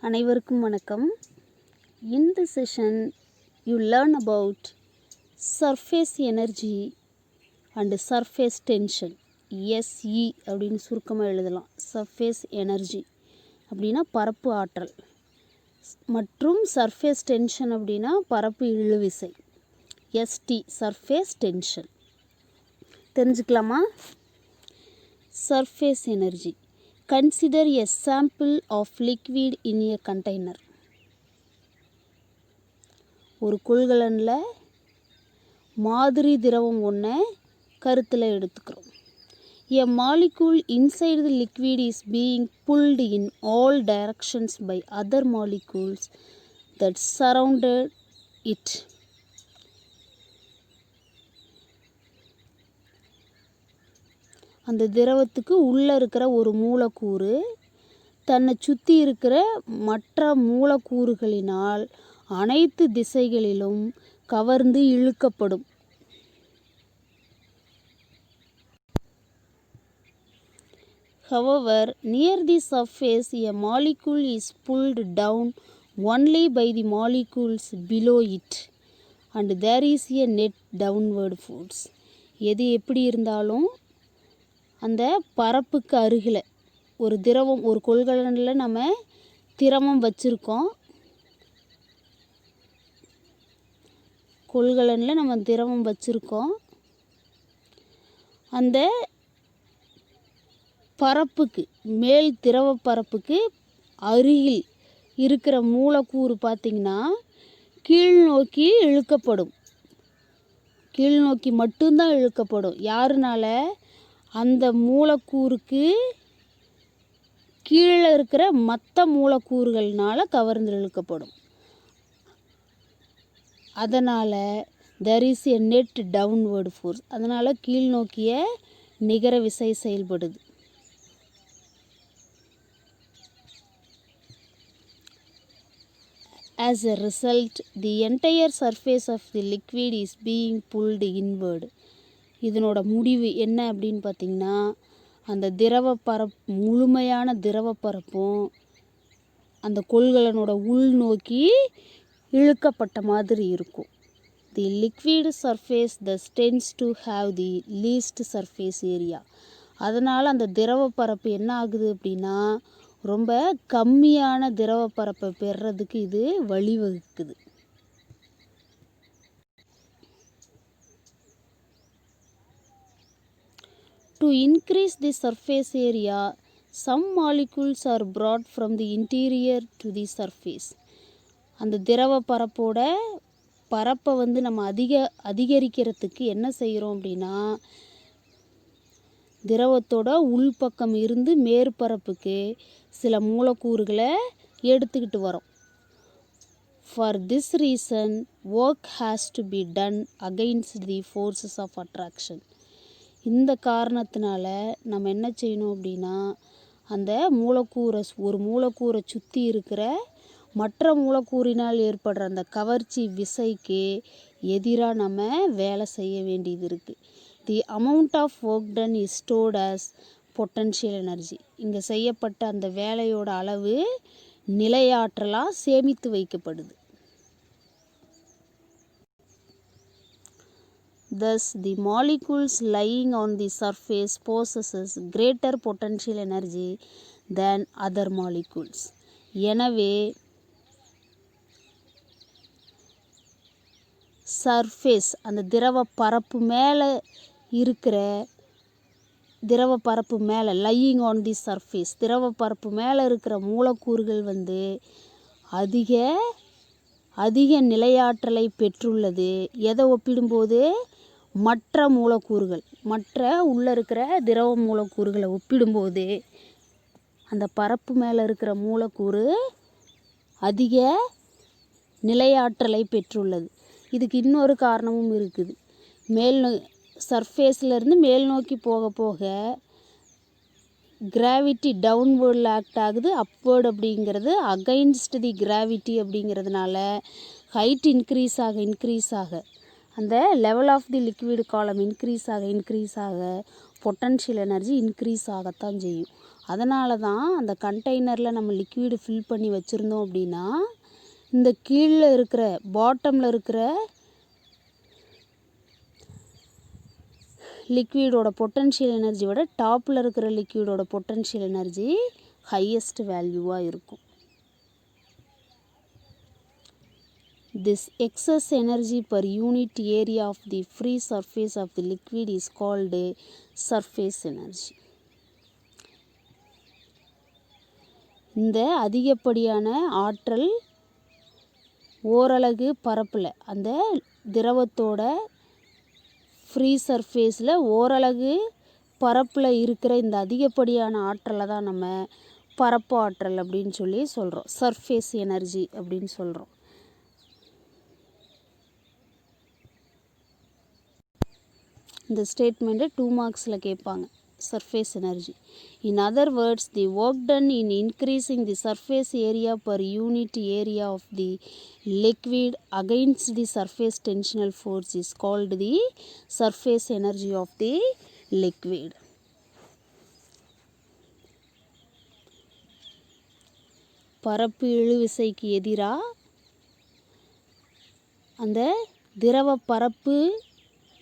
அனைவருக்கும் வணக்கம். In this session you learn about surface energy and surface tension. SE அப்படின்னு சுருக்கமாக எழுதலாம். surface energy அப்படின்னா பரப்பு ஆற்றல் மற்றும் surface tension அப்படின்னா பரப்பு இழுவிசை. ST surface tension தெரிஞ்சுக்கலாமா? surface energy. Consider a sample of liquid in a container. ஒரு கொள்கலனில் மாதிரி திரவம் ஒன்றை கருத்தில் எடுத்துக்கிறோம். A molecule inside the liquid is being pulled in all directions by other molecules that surrounded it. அந்த திரவத்துக்கு உள்ளே இருக்கிற ஒரு மூலக்கூறு தன்னை சுற்றி இருக்கிற மற்ற மூலக்கூறுகளினால் அனைத்து திசைகளிலும் கவர்ந்து இழுக்கப்படும். However, near the surface, a molecule is pulled down only by the molecules below it, and there is a net downward force. எது எப்படி இருந்தாலும் அந்த பரப்புக்கு அருகில் ஒரு திரவம், ஒரு கொள்கலனில் நம்ம திரவம் வச்சுருக்கோம். கொள்கலனில் நம்ம திரவம் வச்சுருக்கோம். அந்த பரப்புக்கு மேல் திரவ பரப்புக்கு அருகில் இருக்கிற மூலக்கூறு பார்த்திங்கன்னா கீழ் நோக்கி இழுக்கப்படும். கீழ் நோக்கி மட்டும்தான் இழுக்கப்படும். யாருனால? அந்த மூலக்கூறுக்கு கீழே இருக்கிற மற்ற மூலக்கூறுகள்னால கவர்ந்து இழுக்கப்படும். அதனால் there is a net downward force. அதனால் கீழ் நோக்கிய நிகர விசை செயல்படுது. As a result, the entire surface of the liquid is being pulled inward. இதனோட முடிவு என்ன அப்படின்னு பார்த்திங்கன்னா, அந்த முழுமையான திரவ பரப்பும் அந்த கொள்கலனோட உள் நோக்கி இழுக்கப்பட்ட மாதிரி இருக்கும். The liquid surface thus tends to have the least surface area. அதனால் அந்த திரவ பரப்பு என்ன ஆகுது அப்படின்னா, ரொம்ப கம்மியான திரவ பரப்பை பெறுறதுக்கு இது வழிவகுக்குது. To increase the surface area, some molecules are brought from the interior to the surface. அந்த திரவ பரப்போட பரப்பை நம்ம அதிகரிக்கிறதுக்கு என்ன செய்கிறோம் அப்படின்னா, திரவத்தோட உள்பக்கம் இருந்து மேற்பரப்புக்கு சில மூலக்கூறுகளை எடுத்துக்கிட்டு வரோம். For this reason, work has to be done against the forces of attraction. இந்த காரணத்தினால நம்ம என்ன செய்யணும் அப்படின்னா, அந்த ஒரு மூலக்கூறை சுற்றி இருக்கிற மற்ற மூலக்கூறினால் ஏற்படுற அந்த கவர்ச்சி விசைக்கு எதிராக நம்ம வேலை செய்ய வேண்டியது இருக்குது. The amount of work done is stored as potential energy. இங்கே செய்யப்பட்ட அந்த வேலையோட அளவு நிலையாற்றலாக சேமித்து வைக்கப்படுது. Thus, the molecules lying on the surface possesses greater potential energy than other molecules. எனவே சர்ஃபேஸ் அந்த திரவ பரப்பு மேலே இருக்கிற லையிங் ஆன் தி சர்ஃபேஸ் திரவ பரப்பு மேலே இருக்கிற மூலக்கூறுகள் அதிக நிலையாற்றலை பெற்றுள்ளது. எதை ஒப்பிடும்போது? மற்ற மூலக்கூறுகள், உள்ளே இருக்கிற திரவ மூலக்கூறுகளை ஒப்பிடும்போது அந்த பரப்பு மேலே இருக்கிற மூலக்கூறு அதிக நிலையாற்றலை பெற்றுள்ளது. இதுக்கு இன்னொரு காரணமும் இருக்குது. சர்ஃபேஸ்லேருந்து மேல் நோக்கி போக போக கிராவிட்டி டவுன்வேர்டில் ஆக்ட் ஆகுது. அப்வேர்டு அப்படிங்கிறது அகைன்ஸ்ட் தி கிராவிட்டி அப்படிங்கிறதுனால ஹைட் இன்க்ரீஸ் ஆக அந்த level of the liquid column increase ஆக பொட்டன்ஷியல் எனர்ஜி இன்க்ரீஸ் ஆகத்தான் செய்யும். அதனால தான் அந்த கண்டெய்னரில் நம்ம லிக்விடு ஃபில் பண்ணி வச்சுருந்தோம் அப்படின்னா இந்த கீழே இருக்கிற பாட்டமில் இருக்கிற லிக்விடோட பொட்டன்ஷியல் எனர்ஜி விட டாப்பில் இருக்கிற லிக்விடோட பொட்டன்ஷியல் எனர்ஜி ஹையஸ்ட் வேல்யூவாக இருக்கும். This excess energy per unit area of the free surface of the liquid is called surface energy. இந்த அதிகப்படியான ஆற்றல் ஓரலகு பரப்பில் அந்த திரவத்தோட ஃப்ரீ சர்ஃபேஸில் ஓரலகு பரப்பில் இருக்கிற இந்த அதிகப்படியான ஆற்றலை தான் நம்ம பரப்பு ஆற்றல் அப்படின்னு சொல்லி சொல்கிறோம். சர்ஃபேஸ் எனர்ஜி அப்படின்னு சொல்கிறோம். இந்த ஸ்டேட்மெண்ட்டு 2 மார்க்ஸில் கேட்பாங்க. surface energy. In other words, the work done in increasing the surface area per unit area of the liquid against the surface tensional force is called the surface energy of the liquid. பரப்பு இழுவிசைக்கு எதிராக அந்த திரவ பரப்பு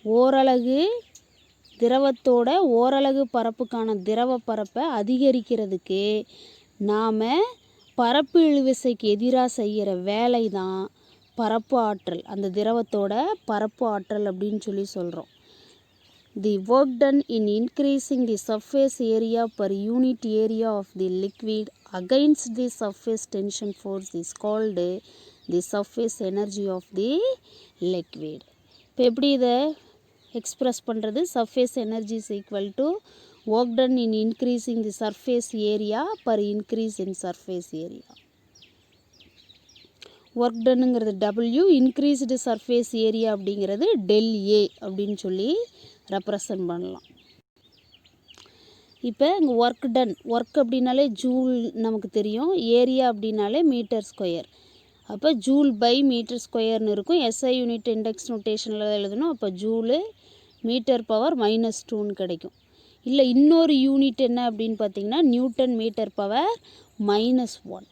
ஓரலகு திரவத்தோட ஓரலகு பரப்புக்கான திரவ பரப்பை அதிகரிக்கிறதுக்கு நாம் பரப்பு இழுவிசைக்கு எதிராக செய்கிற வேலை தான் பரப்பு ஆற்றல். அந்த திரவத்தோட பரப்பு ஆற்றல் அப்படின்னு சொல்லி சொல்கிறோம். The work done in increasing the surface area per unit area of the liquid against the surface tension force is called the surface energy of the liquid. இப்போ எப்படி இதை எக்ஸ்பிரஸ் பண்ணுறது? Surface energy is equal to work done in increasing the surface area per increase in surface area. Work டன்னுங்கிறது W, increased surface area அப்படிங்கிறது del A அப்படின்னு சொல்லி represent பண்ணலாம். இப்போ இங்கே ஒர்க் டன், ஒர்க் அப்படின்னாலே ஜூல் நமக்கு தெரியும், ஏரியா அப்படின்னாலே மீட்டர் ஸ்கொயர். அப்போ ஜூல் பை மீட்டர் ஸ்கொயர்னு இருக்கும். எஸ்ஐ யூனிட் இண்டெக்ஸ் நோட்டேஷனில் எழுதணும். அப்போ ஜூலு மீட்டர் பவர் -2ன்னு கிடைக்கும். இல்லை இன்னொரு யூனிட் என்ன அப்படின்னு பார்த்தீங்கன்னா நியூட்டன் மீட்டர் பவர் -1.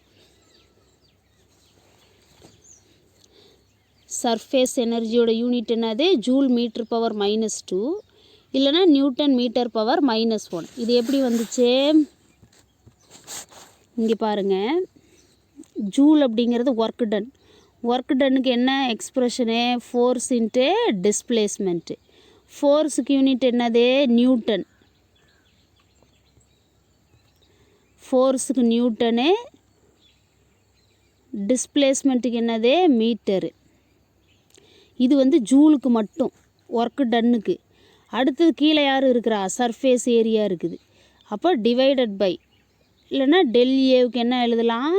சர்ஃபேஸ் எனர்ஜியோட யூனிட் என்னது? ஜூல் மீட்டர் பவர் -2 இல்லைனா நியூட்டன் மீட்டர் பவர் -1. இது எப்படி வந்துச்சு? இங்கே பாருங்கள், ஜூல் அப்படிங்கிறது ஒர்க் டன். ஒர்க் டன்னுக்கு என்ன எக்ஸ்பிரஷனு? Force into displacement. ஃபோர்ஸுக்கு யூனிட் என்னது? நியூட்டன். ஃபோர்ஸுக்கு நியூட்டனு, டிஸ்பிளேஸ்மெண்ட்டுக்கு என்னது? மீட்டரு. இது வந்து ஜூலுக்கு மட்டும், ஒர்க் டன்னுக்கு. அடுத்தது கீழே யார் இருக்கிறா? சர்ஃபேஸ் ஏரியா இருக்குது. அப்போ டிவைடட் பை இல்லைன்னா டெல் ஏவுக்கு என்ன எழுதலாம்?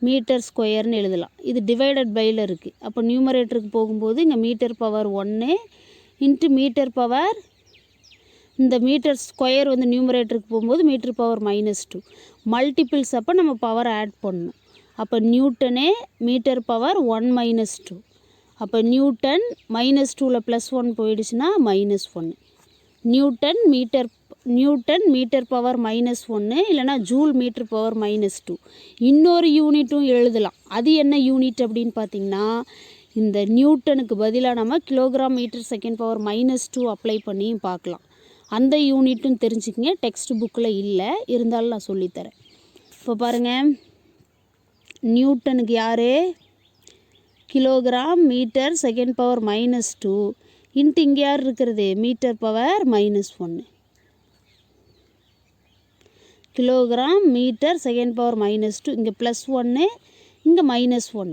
மீட்டர் ஸ்கொயர்னு எழுதலாம். இது டிவைடட் பையில் இருக்குது. அப்போ நியூமரேட்டருக்கு போகும்போது இங்கே meter power 1 into meter power, இந்த மீட்டர் ஸ்கொயர் வந்து நியூமரேட்டருக்கு போகும்போது மீட்டர் பவர் -2 மல்டிபிள்ஸ். அப்போ நம்ம பவர் ஆட் பண்ணணும். அப்போ நியூட்டனே மீட்டர் பவர் 1 - 2. அப்போ நியூட்டன் -2ல் +1 போயிடுச்சுன்னா -1. நியூட்டன் மீட்டர் பவர் -1 இல்லைனா ஜூல் மீட்டர் பவர் -2. இன்னொரு யூனிட்டும் எழுதலாம். அது என்ன யூனிட் அப்படின்னு பார்த்தீங்கன்னா, இந்த நியூட்டனுக்கு பதிலாக நம்ம kilogram metre second power -2 apply பண்ணியும் பார்க்கலாம். அந்த யூனிட்டும் தெரிஞ்சுக்கிங்க. டெக்ஸ்ட் புக்கில் இல்லை, இருந்தாலும் நான் சொல்லித்தரேன். இப்போ பாருங்கள், நியூட்டனுக்கு யார்? Kilogram metre second power -2 into இங்கே யார் இருக்கிறது? Metre power -1. Kilogram metre second power -2, இங்கே +1 இங்கே -1.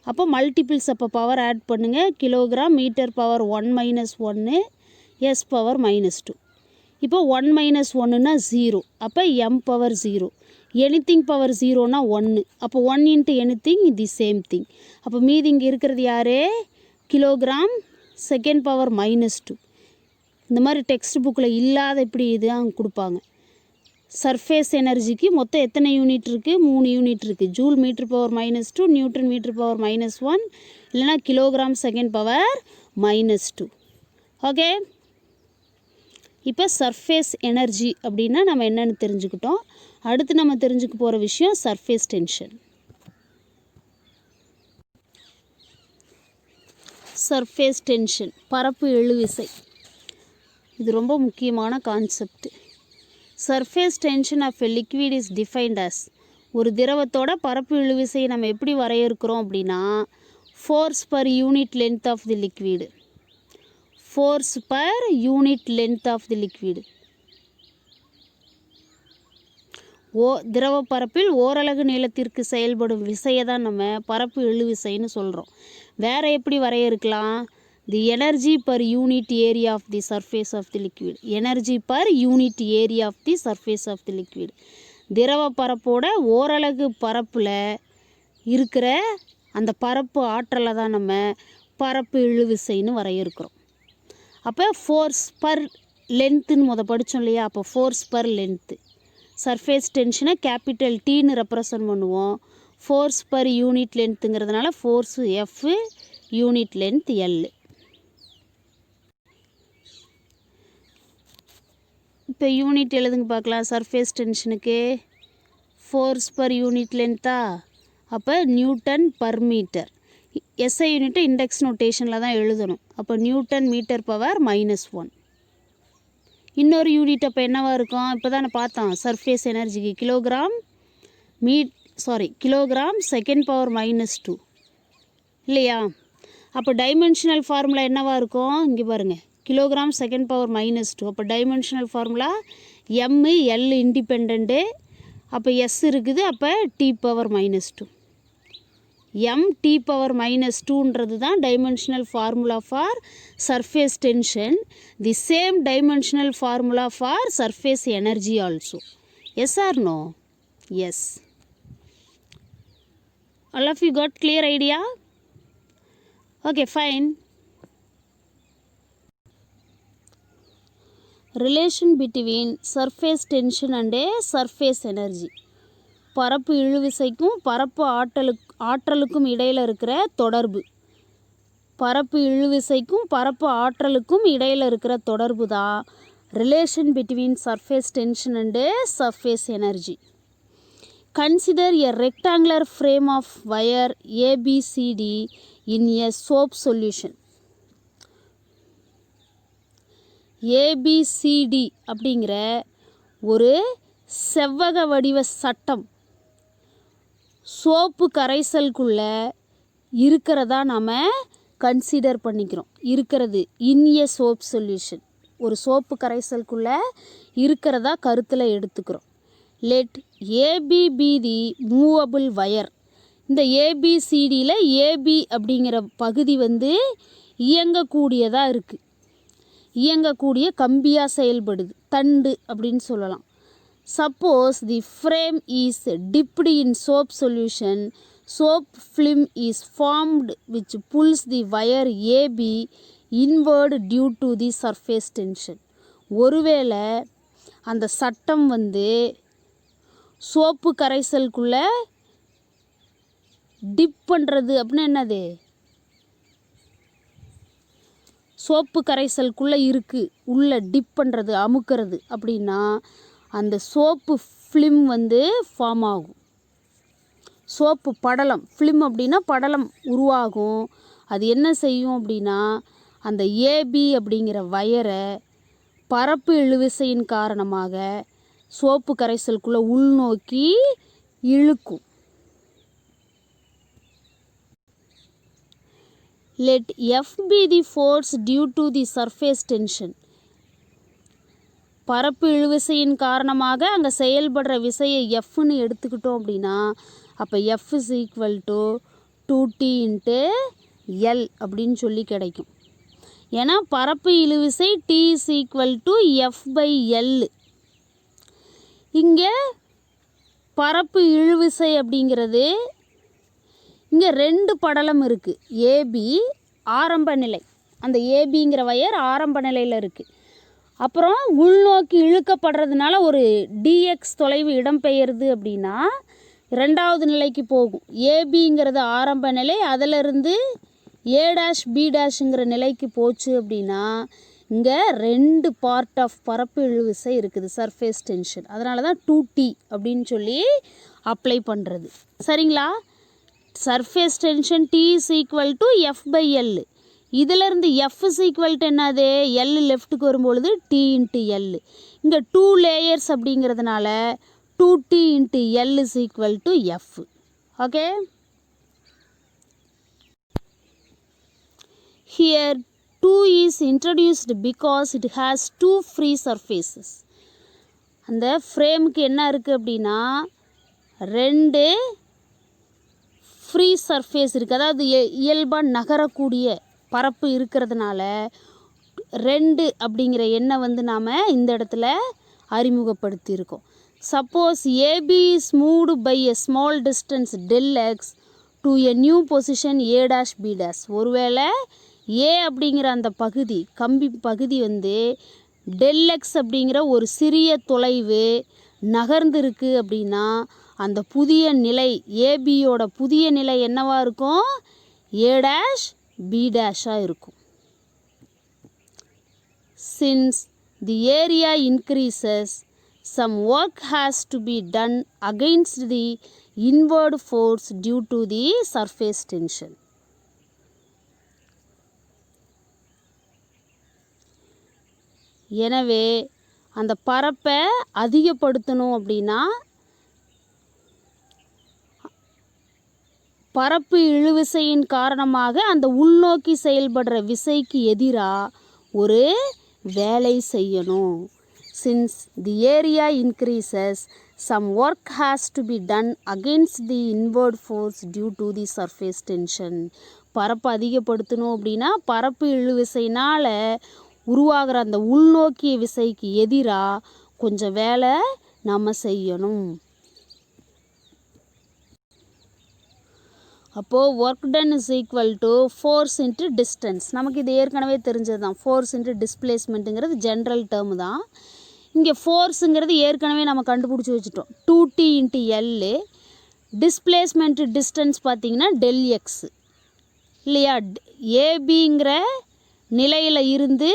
அப்போ மல்டிபிள்ஸ். அப்போ பவர் ஆட் பண்ணுங்கள். Kilogram metre power 1 - 1 S power -2. இப்போ 1 - 1ன்னா 0. அப்போ எம் பவர் 0. எனிதிங் பவர் 0னா 1. அப்போ 1 into anything the same thing. அப்போ மீதி இங்கே இருக்கிறது யார்? கிலோகிராம் செகண்ட் பவர் -2. இந்த மாதிரி டெக்ஸ்ட் புக்கில் இல்லாத இப்படி இதுதான் கொடுப்பாங்க. சர்ஃபேஸ் எனர்ஜிக்கு மொத்தம் எத்தனை யூனிட் இருக்குது? 3 யூனிட் இருக்குது. Joule metre power -2, newton metre power -1 இல்லைனா கிலோகிராம் செகண்ட் பவர் -2. ஓகே, இப்போ சர்ஃபேஸ் எனர்ஜி அப்படின்னா நம்ம என்னென்னு தெரிஞ்சுக்கிட்டோம். அடுத்து நம்ம தெரிஞ்சுக்க போகிற விஷயம் சர்ஃபேஸ் டென்ஷன். சர்ஃபேஸ் டென்ஷன், பரப்பு இழுவிசை, இது ரொம்ப முக்கியமான concept. Surface tension of a liquid is defined as, ஒரு திரவத்தோட பரப்பு இழுவிசையை நம்ம எப்படி வரையறுக்கிறோம் அப்படின்னா, force per unit length of the liquid. Force per unit length of the liquid. திரவ பரப்பில் ஓரலகு நீளத்திற்கு செயல்படும் விசையை தான் நம்ம பரப்பு இழுவிசைன்னு சொல்கிறோம். வேறு எப்படி வரையறுக்கலாம்? The energy per unit area of the surface of the liquid. Energy per unit area of the surface of the liquid. திரவ பரப்போட ஓரலகு பரப்பில் இருக்கிற அந்த பரப்பு ஆற்றலை தான் நம்ம பரப்பு இழுவிசைன்னு வரையறுக்கிறோம். அப்போ ஃபோர்ஸ் பர் லென்த்துன்னு படித்தோம் இல்லையா? அப்போ ஃபோர்ஸ் பர் லென்த்து. சர்ஃபேஸ் டென்ஷனை கேபிட்டல் டீன்னு ரெப்ரசன்ட் பண்ணுவோம். ஃபோர்ஸ் பர் யூனிட் லென்த்துங்கிறதுனால force F, unit length L. இப்போ யூனிட் எழுதுங்க பார்க்கலாம். சர்ஃபேஸ் டென்ஷனுக்கு ஃபோர்ஸ் பர் யூனிட் லென்த்தா, அப்போ newton per metre. SI unit index நோட்டேஷனில் தான் எழுதணும். அப்போ நியூட்டன் மீட்டர் பவர் -1. இன்னொரு யூனிட் அப்போ என்னவாக இருக்கும்? இப்போ தான் பார்த்தோம் சர்ஃபேஸ் எனர்ஜிக்கு கிலோகிராம் செகண்ட் பவர் -2 இல்லையா? அப்போ டைமென்ஷனல் ஃபார்முலா என்னவாக இருக்கும்? இங்கே பாருங்கள், கிலோகிராம் செகண்ட் பவர் -2. அப்போ dimensional formula M L independent, அப்போ எஸ் இருக்குது, அப்போ T power -2. m t power -2ன்றது தான் dimensional formula for surface tension. The same dimensional formula for surface energy also. Yes or no? Yes. All of you got clear idea? Okay, fine. Relation between surface tension and a surface energy. பரப்பு இழுவிசைக்கும் பரப்பு ஆற்றலுக்கும் இடையில் இருக்கிற தொடர்பு. பரப்பு இழுவிசைக்கும் பரப்பு ஆற்றலுக்கும் இடையில் இருக்கிற தொடர்பு தான் relation between surface tension and surface energy. Consider a rectangular frame of wire ABCD in a soap solution. ABCD அப்படிங்கிற ஒரு செவ்வக வடிவ சட்டம் சோப்பு கரைசலுக்குள்ளே இருக்கிறதா நாம் கன்சிடர் பண்ணிக்கிறோம். இருக்கிறது இன் எ சோப் சொல்யூஷன், ஒரு சோப்பு கரைசலுக்குள்ளே இருக்கிறதா கருத்தில் எடுத்துக்கிறோம். Let AB be the movable wire. இந்த ஏபிசிடியில் ஏபி அப்படிங்கிற பகுதி இயங்கக்கூடியதாக இருக்குது, இயங்கக்கூடிய கம்பியாக செயல்படுது, தண்டு அப்படின்னு சொல்லலாம். Suppose the frame is dipped in soap solution, soap film is formed which pulls the wire AB inward due to the surface tension. ஒருவேளை அந்த சட்டம் சோப்பு கரைசலுக்குள்ளே டிப் பண்ணுறது அப்படின்னா என்னது? சோப்பு கரைசலுக்குள்ளே இருக்குது, உள்ளே டிப் பண்ணுறது, அமுக்கிறது அப்படின்னா அந்த சோப்பு ஃபிலிம் ஃபார்ம் ஆகும். சோப்பு படலம், ஃபிலிம் அப்படின்னா படலம் உருவாகும். அது என்ன செய்யும் அப்படின்னா அந்த ஏபி அப்படிங்கிற வயரை பரப்பு இழுவிசையின் காரணமாக சோப்பு கரைசலுக்குள்ளே உள்நோக்கி இழுக்கும். Let F be the force due to the surface tension. பரப்பு இழுவிசையின் காரணமாக அங்கே செயல்படுற விசையை எஃப்னு எடுத்துக்கிட்டோம் அப்படின்னா அப்போ F is equal to 2t × L அப்படின்னு சொல்லி கிடைக்கும். ஏன்னா பரப்பு இழுவிசை T is equal to F/L. இங்கே பரப்பு இழுவிசை அப்படிங்கிறது இங்கே 2 படலம் இருக்குது. ஏபி ஆரம்ப நிலை, அந்த ஏபிங்கிற வயர் ஆரம்ப நிலையில் இருக்குது. அப்புறம் உள்நோக்கி இழுக்கப்படுறதுனால ஒரு dx தொலைவு இடம்பெயருது அப்படின்னா 2வது நிலைக்கு போகும். ஏபிங்கிறது ஆரம்ப நிலை, அதிலிருந்து A' B' நிலைக்கு போச்சு அப்படின்னா இங்கே 2 பார்ட் ஆஃப் பரப்பு இழுவிசை இருக்குது, சர்ஃபேஸ் டென்ஷன். அதனால தான் 2T அப்படின்னு சொல்லி அப்ளை பண்ணுறது. சரிங்களா? Surface tension T is equal to F/L. இதிலேருந்து F இஸ் ஈக்குவல் டு என்னது, L லெஃப்ட்டுக்கு வரும்பொழுது T இன்ட்டு L. இங்கே 2 லேயர்ஸ் அப்படிங்கிறதுனால 2T into L is equal to F. Okay. Here 2 is introduced because it has 2 free surfaces. அந்த ஃப்ரேமுக்கு என்ன இருக்குது அப்படின்னா 2 free surface இருக்குது. அதாவது இயல்பாக நகரக்கூடிய பரப்பு இருக்கிறதுனால 2 அப்படிங்கிற எண்ணை வந்து நாம் இந்த இடத்துல அறிமுகப்படுத்தியிருக்கோம். Suppose AB is moved by a small distance del x to a new position A dash B dash. ஒருவேளை A அப்படிங்கிற அந்த பகுதி, கம்பி பகுதி வந்து del x அப்படிங்கிற ஒரு சிறிய தொலைவு நகர்ந்துருக்கு அப்படின்னா அந்த புதிய நிலை ஏபியோட புதிய நிலை என்னவாக இருக்கும், A dash B டேஷாக இருக்கும். Since the area increases, some work has to be done against the inward force due to the surface tension. எனவே அந்த பரப்பை அதிகப்படுத்தணும் அப்படின்னா பரப்பு இழுவிசையின் காரணமாக அந்த உள்நோக்கி செயல்படுற விசைக்கு எதிராக ஒரு வேலை செய்யணும். Since the area increases, some work has to be done against the inward force due to the surface tension. பரப்பு அதிகப்படுத்தணும் அப்படின்னா பரப்பு இழுவிசைனால் உருவாகிற அந்த உள்நோக்கிய விசைக்கு எதிராக கொஞ்சம் வேலை நம்ம செய்யணும். அப்போது work done is equal to force into distance. நமக்கு இது ஏற்கனவே தெரிஞ்சது தான். ஃபோர்ஸ் இன்ட்டு டிஸ்பிளேஸ்மெண்ட்டுங்கிறது ஜென்ரல் டேர்மு தான். இங்கே ஃபோர்ஸுங்கிறது ஏற்கனவே நம்ம கண்டுபிடிச்சி வச்சுட்டோம், 2T into L. Displacement distance பார்த்திங்கன்னா del x இல்லையா. ஏபிங்கிற நிலையில் இருந்து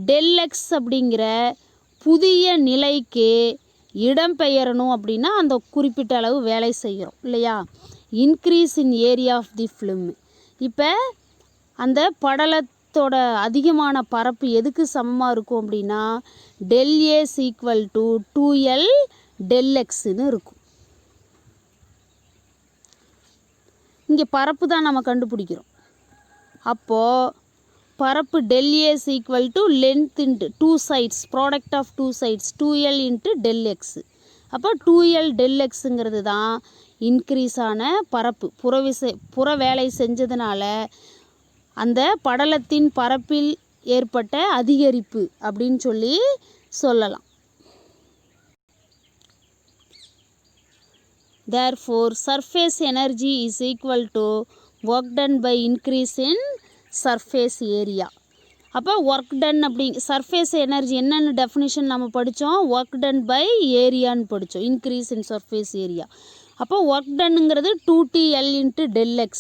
del x அப்படிங்கிற புதிய நிலைக்கு இடம்பெயரணும் அப்படின்னா அந்த குறிப்பிட்ட அளவு வேலை செய்கிறோம் இல்லையா. Increase in area of the film. இப்போ அந்த படலத்தோட அதிகமான பரப்பு எதுக்கு சமமாக இருக்கும் அப்படின்னா del A is equal to 2L del xன்னு இருக்கும். இங்கே பரப்பு தான் நம்ம கண்டுபிடிக்கிறோம். அப்போது பரப்பு del A is equal to length into 2 sides, product of 2 sides 2L into del x. அப்போ 2L del xங்கிறது தான் இன்க்ரீஸ் ஆன பரப்பு. புற வேலை செஞ்சதுனால அந்த படலத்தின் பரப்பில் ஏற்பட்ட அதிகரிப்பு அப்படின்னு சொல்லி சொல்லலாம். Therefore, surface energy is equal to work done by increase in surface area. அப்போ ஒர்க் டன் சர்ஃபேஸ் எனர்ஜி என்னென்னு டெஃபினிஷன் நம்ம படித்தோம், ஒர்க் டன் பை ஏரியான்னு படித்தோம், இன்க்ரீஸ் இன் சர்ஃபேஸ் ஏரியா. அப்போ ஒர்க் டன்னுங்கிறது 2TL into del x.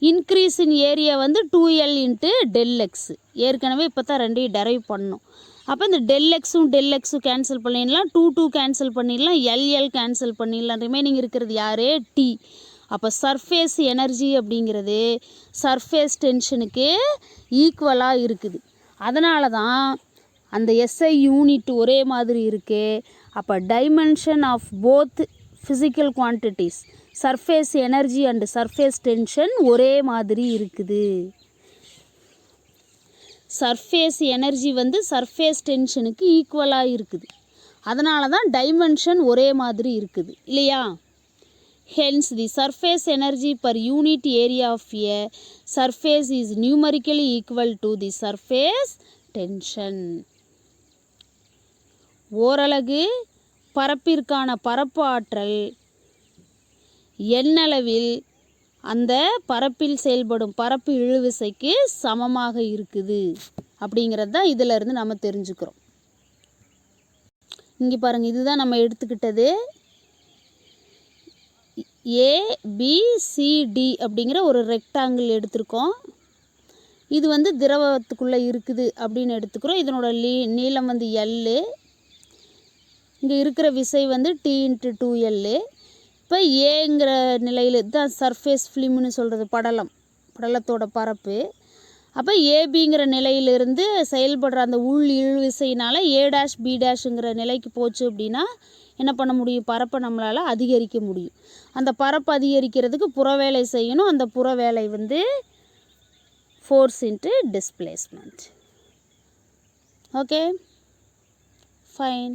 Increase in area வந்து 2L into del x. ஏற்கனவே இப்போ தான் ரெண்டையும் டெரைவ் பண்ணோம். அப்போ இந்த del xும் del xும் கேன்சல் பண்ணிடலாம், 2 கேன்சல் பண்ணிடலாம், LL கேன்சல் பண்ணிடலாம். ரிமைனிங் இருக்கிறது யார், T. அப்போ சர்ஃபேஸ் எனர்ஜி அப்படிங்கிறது சர்ஃபேஸ் டென்ஷனுக்கு ஈக்குவலாக இருக்குது. அதனால தான் அந்த SI யூனிட் ஒரே மாதிரி இருக்குது. அப்போ dimension of both physical quantities surface energy and surface tension ஒரே மாதிரி இருக்குது. சர்ஃபேஸ் எனர்ஜி வந்து சர்ஃபேஸ் டென்ஷனுக்கு ஈக்குவலாக இருக்குது. அதனால தான் டைமென்ஷன் ஒரே மாதிரி இருக்குது இல்லையா. Hence, the surface energy per unit area of a surface is numerically equal to the surface tension. ஓரலகு பரப்பிற்கான பரப்பு ஆற்றல் எண்ணளவில் அந்த பரப்பில் செயல்படும் பரப்பு இழுவிசைக்கு சமமாக இருக்குது அப்படிங்கிறது தான் இதிலிருந்து நம்ம தெரிஞ்சுக்கிறோம். இங்கே பாருங்கள், இதுதான் நம்ம எடுத்துக்கிட்டது. ABCD அப்படிங்கிற ஒரு ரெக்டாங்கிள் எடுத்திருக்கோம். இது வந்து திரவத்துக்குள்ளே இருக்குது அப்படின்னு எடுத்துக்கிறோம். இதனோட நீளம் வந்து எல்லு. இங்கே இருக்கிற விசை வந்து T/2L. இப்போ ஏங்கிற நிலையில் தான் சர்ஃபேஸ் ஃபிலிம்னு சொல்கிறது, படலத்தோட பரப்பு. அப்போ ஏபிங்கிற நிலையிலிருந்து செயல்படுற அந்த உள் இழுவிசையினால் A', B' நிலைக்கு போச்சு அப்படின்னா என்ன பண்ண முடியும்? பரப்பை நம்மளால் அதிகரிக்க முடியும். அந்த பரப்பு அதிகரிக்கிறதுக்கு புறவேலை செய்யணும். அந்த புறவேலை வந்து force into displacement. Okay, fine.